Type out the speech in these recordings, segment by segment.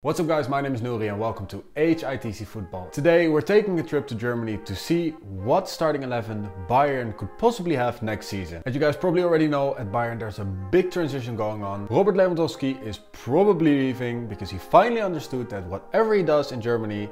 What's up guys, my name is Nuri and welcome to HITC Football. Today we're taking a trip to Germany to see what starting 11 Bayern could possibly have next season. As you guys probably already know, at Bayern there's a big transition going on. Robert Lewandowski is probably leaving because he finally understood that whatever he does in Germany,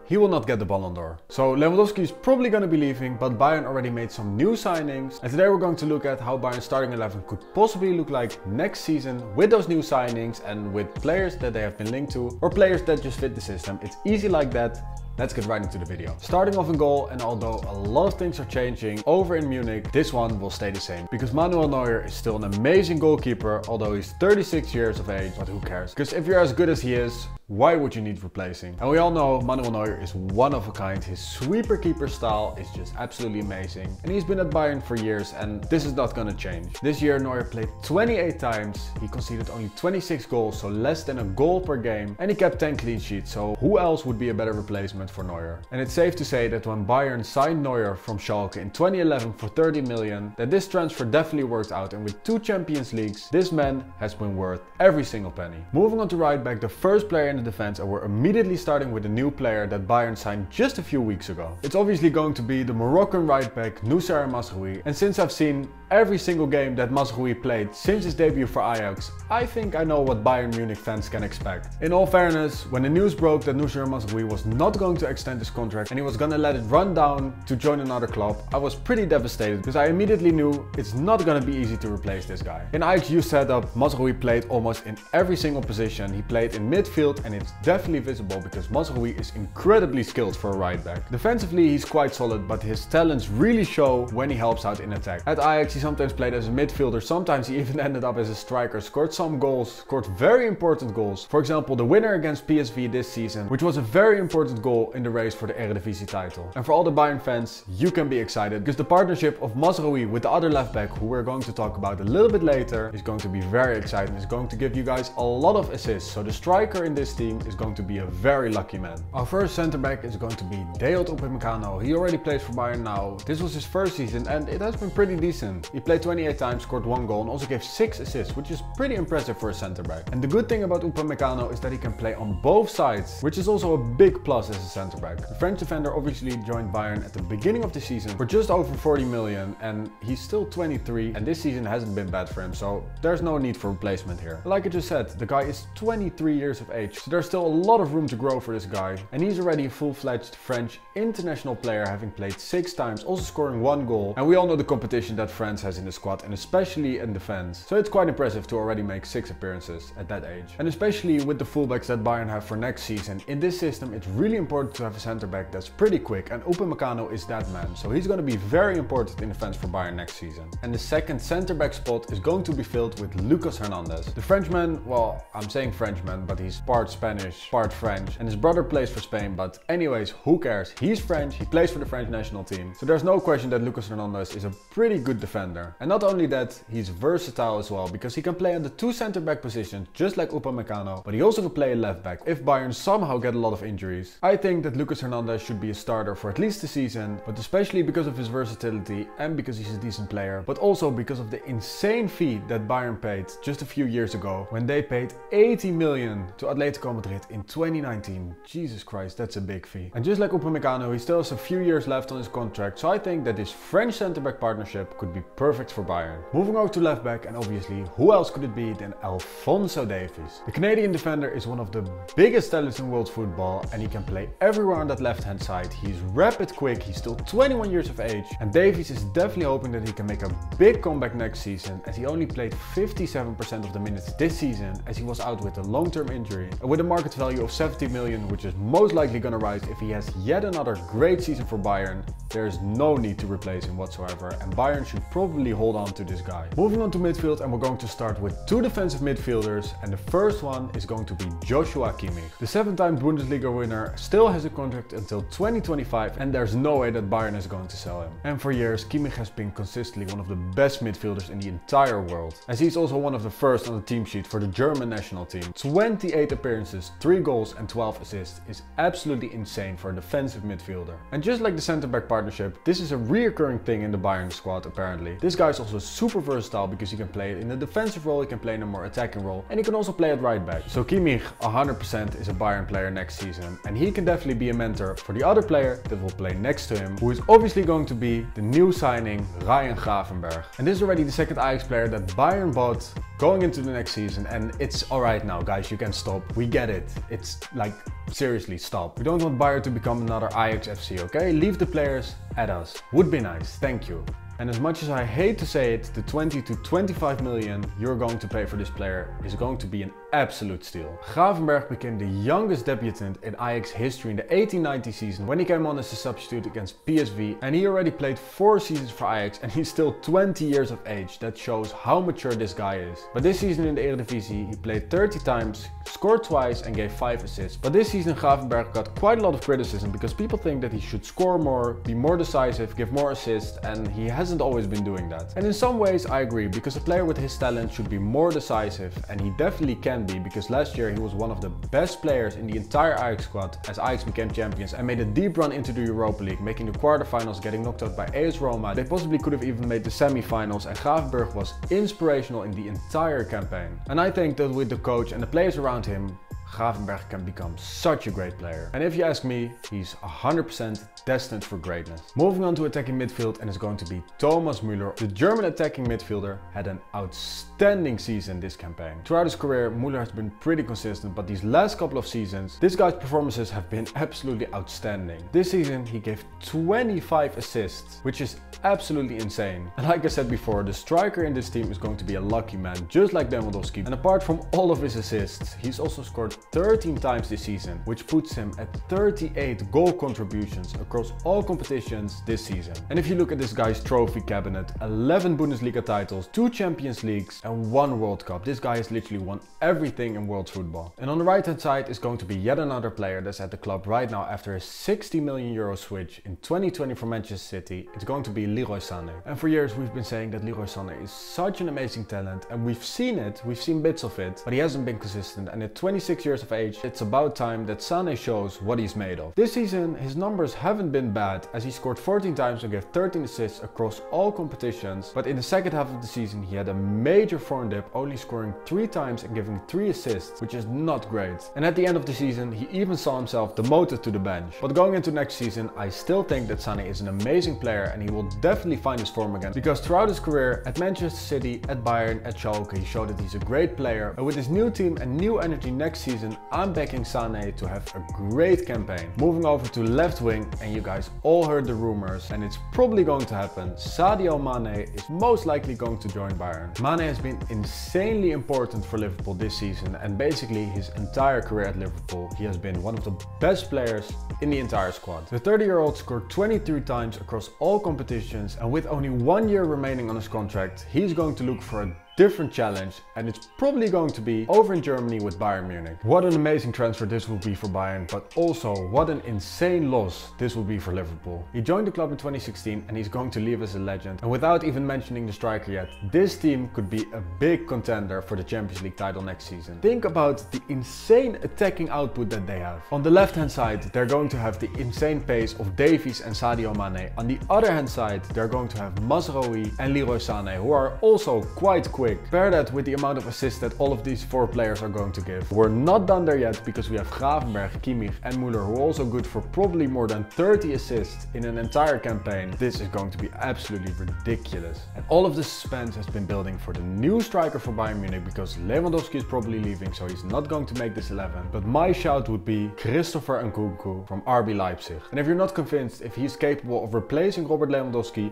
he will not get the Ballon d'Or. So Lewandowski is probably going to be leaving, but Bayern already made some new signings. And today we're going to look at how Bayern's starting 11 could possibly look like next season with those new signings and with players that they have been linked to or players that just fit the system. It's easy like that. Let's get right into the video. Starting off in goal, and although a lot of things are changing over in Munich, this one will stay the same. Because Manuel Neuer is still an amazing goalkeeper, although he's 36 years of age, but who cares? Because if you're as good as he is, why would you need replacing? And we all know Manuel Neuer is one of a kind. His sweeper keeper style is just absolutely amazing. And he's been at Bayern for years and this is not gonna change. This year Neuer played 28 times, he conceded only 26 goals, so less than a goal per game, and he kept 10 clean sheets, so who else would be a better replacement for Neuer? And it's safe to say that when Bayern signed Neuer from Schalke in 2011 for 30 million, that this transfer definitely worked out, and with 2 Champions Leagues, this man has been worth every single penny. Moving on to right back, the first player in the defense, and we're immediately starting with a new player that Bayern signed just a few weeks ago. It's obviously going to be the Moroccan right back Nuri Mazraoui, and since I've seen every single game that Mazraoui played since his debut for Ajax, I think I know what Bayern Munich fans can expect. In all fairness, when the news broke that Nuri Mazraoui was not going to extend his contract and he was gonna let it run down to join another club, I was pretty devastated because I immediately knew it's not gonna be easy to replace this guy. In Ajax youth setup, Mazraoui played almost in every single position. He played in midfield, and it's definitely visible because Mazraoui is incredibly skilled for a right back. Defensively he's quite solid, but his talents really show when he helps out in attack. At Ajax he sometimes played as a midfielder, sometimes he even ended up as a striker, scored some goals, scored very important goals. For example, the winner against PSV this season, which was a very important goal in the race for the Eredivisie title. And for all the Bayern fans, you can be excited because the partnership of Mazraoui with the other left back, who we're going to talk about a little bit later, is going to be very exciting. It's going to give you guys a lot of assists, so the striker in this team is going to be a very lucky man. Our first center back is going to be Dayot Upamecano. He already plays for Bayern now. This was his first season and it has been pretty decent. He played 28 times, scored 1 goal and also gave 6 assists, which is pretty impressive for a center back. And the good thing about Upamecano is that he can play on both sides, which is also a big plus as a center back. The French defender obviously joined Bayern at the beginning of the season for just over 40 million and he's still 23 and this season hasn't been bad for him, so there's no need for replacement here. Like I just said, the guy is 23 years of age, so there's still a lot of room to grow for this guy, and he's already a full-fledged French international player, having played 6 times, also scoring 1 goal, and we all know the competition that France has in the squad and especially in defense, so it's quite impressive to already make 6 appearances at that age. And especially with the fullbacks that Bayern have for next season, in this system it's really important to have a center back that's pretty quick, and Upamecano is that man, so he's going to be very important in defense for Bayern next season. And the second center back spot is going to be filled with Lucas Hernandez. The Frenchman, well, I'm saying Frenchman, but he's part Spanish, part French, and his brother plays for Spain, but anyways, who cares? He's French, he plays for the French national team, so there's no question that Lucas Hernandez is a pretty good defender. And not only that, he's versatile as well, because he can play on the 2 center back positions just like Upamecano, but he also can play a left back if Bayern somehow get a lot of injuries. I think that Lucas Hernandez should be a starter for at least the season, but especially because of his versatility and because he's a decent player, but also because of the insane fee that Bayern paid just a few years ago when they paid 80 million to Atletico Madrid in 2019. Jesus Christ, that's a big fee. And just like Upamecano, he still has a few years left on his contract, so I think that this French centre-back partnership could be perfect for Bayern. Moving over to left back, and obviously who else could it be than Alfonso Davis? The Canadian defender is one of the biggest talents in world football and he can play everywhere on that left hand side. He's rapid quick, he's still 21 years of age, and Davies is definitely hoping that he can make a big comeback next season, as he only played 57% of the minutes this season as he was out with a long-term injury. And with a market value of 70 million, which is most likely gonna rise if he has yet another great season for Bayern, there is no need to replace him whatsoever, and Bayern should probably hold on to this guy. Moving on to midfield, and we're going to start with 2 defensive midfielders, and the first one is going to be Joshua Akimik. The 7-time Bundesliga winner still has a contract until 2025, and there's no way that Bayern is going to sell him. And for years, Kimmich has been consistently one of the best midfielders in the entire world, as he's also one of the first on the team sheet for the German national team. 28 appearances, 3 goals and 12 assists is absolutely insane for a defensive midfielder. And just like the centre-back partnership partnership. This is a reoccurring thing in the Bayern squad apparently. This guy is also super versatile because he can play it in a defensive role, he can play in a more attacking role, and he can also play at right back. So Akimik 100% is a Bayern player next season, and he can definitely be a mentor for the other player that will play next to him, who is obviously going to be the new signing Ryan Grafenberg. And this is already the second Ajax player that Bayern bought going into the next season, and it's alright now guys, you can stop. We get it. It's like, seriously, stop. We don't want Bayern to become another Ajax FC, okay? Leave the players at us. Would be nice, thank you. And as much as I hate to say it, the 20 to 25 million you're going to pay for this player is going to be an absolute steal. Grafenberg became the youngest debutant in Ajax history in the 1890 season when he came on as a substitute against PSV, and he already played 4 seasons for Ajax and he's still 20 years of age. That shows how mature this guy is. But this season in the Eredivisie he played 30 times, scored twice and gave 5 assists. But this season Grafenberg got quite a lot of criticism because people think that he should score more, be more decisive, give more assists, and he hasn't always been doing that. And in some ways I agree, because a player with his talent should be more decisive, and he definitely can be, because last year he was one of the best players in the entire Ajax squad as Ajax became champions and made a deep run into the Europa League, making the quarterfinals, getting knocked out by AS Roma. They possibly could have even made the semi-finals, and Grafenberg was inspirational in the entire campaign. And I think that with the coach and the players around him, Grafenberg can become such a great player. And if you ask me, he's 100% destined for greatness. Moving on to attacking midfield, and it's going to be Thomas Mueller. The German attacking midfielder had an outstanding season this campaign. Throughout his career, Mueller has been pretty consistent, but these last couple of seasons, this guy's performances have been absolutely outstanding. This season, he gave 25 assists, which is absolutely insane. And like I said before, the striker in this team is going to be a lucky man, just like Lewandowski. And apart from all of his assists, he's also scored 13 times this season, which puts him at 38 goal contributions across all competitions this season. And if you look at this guy's trophy cabinet, 11 Bundesliga titles, 2 Champions Leagues and 1 World Cup. This guy has literally won everything in world football. And on the right hand side is going to be yet another player that's at the club right now after a 60 million euro switch in 2020 from Manchester City. It's going to be Leroy Sané. And for years we've been saying that Leroy Sané is such an amazing talent, and we've seen it, we've seen bits of it, but he hasn't been consistent. And at 26 years of age, it's about time that Sané shows what he's made of. This season his numbers haven't been bad, as he scored 14 times and gave 13 assists across all competitions, but in the second half of the season he had a major form dip, only scoring 3 times and giving 3 assists, which is not great. And at the end of the season he even saw himself demoted to the bench. But going into next season, I still think that Sané is an amazing player, and he will definitely find his form again, because throughout his career at Manchester City, at Bayern, at Schalke, he showed that he's a great player. And with his new team and new energy next season, I'm backing Sané to have a great campaign. Moving over to left wing, and you guys all heard the rumors, and it's probably going to happen. Sadio Mane is most likely going to join Bayern. Mane has been insanely important for Liverpool this season, and basically his entire career at Liverpool, he has been one of the best players in the entire squad. The 30-year-old scored 23 times across all competitions, and with only 1 year remaining on his contract, he's going to look for a different challenge, and it's probably going to be over in Germany with Bayern Munich. What an amazing transfer this will be for Bayern, but also what an insane loss this will be for Liverpool. He joined the club in 2016 and he's going to leave as a legend. And without even mentioning the striker yet, this team could be a big contender for the Champions League title next season. Think about the insane attacking output that they have. On the left hand side, they're going to have the insane pace of Davies and Sadio Mane. On the other hand side, they're going to have Mazraoui and Leroy Sané, who are also quite quick. Pair that with the amount of assists that all of these 4 players are going to give. We're not done there yet, because we have Grafenberg, Akimik and Mueller, who are also good for probably more than 30 assists in an entire campaign. This is going to be absolutely ridiculous. And all of the suspense has been building for the new striker for Bayern Munich, because Lewandowski is probably leaving, so he's not going to make this 11. But my shout would be Christopher Nkunku from RB Leipzig. And if you're not convinced if he's capable of replacing Robert Lewandowski,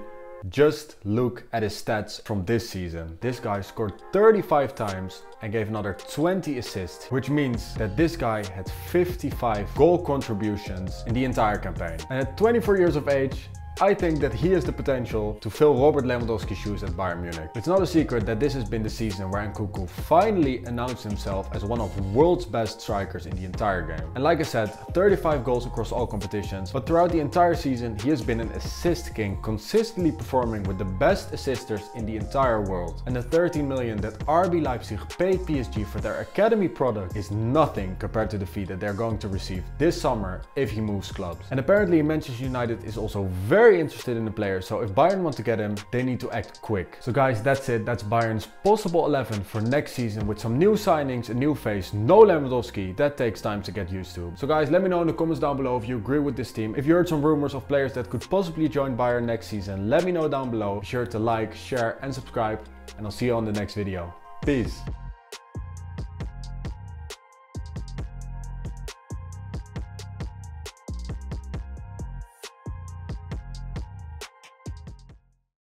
just look at his stats from this season. This guy scored 35 times and gave another 20 assists, which means that this guy had 55 goal contributions in the entire campaign. And at 24 years of age, I think that he has the potential to fill Robert Lewandowski's shoes at Bayern Munich. It's not a secret that this has been the season where Nkunku finally announced himself as one of the world's best strikers in the entire game. And like I said, 35 goals across all competitions, but throughout the entire season he has been an assist king, consistently performing with the best assisters in the entire world. And the 13 million that RB Leipzig paid PSG for their academy product is nothing compared to the fee that they're going to receive this summer if he moves clubs. And apparently Manchester United is also very very interested in the player, so if Bayern want to get him, they need to act quick. So guys, that's it. That's Bayern's possible 11 for next season with some new signings, a new face, no Lewandowski. That takes time to get used to. So guys, let me know in the comments down below if you agree with this team. If you heard some rumors of players that could possibly join Bayern next season, let me know down below. Be sure to like, share and subscribe, and I'll see you on the next video. Peace.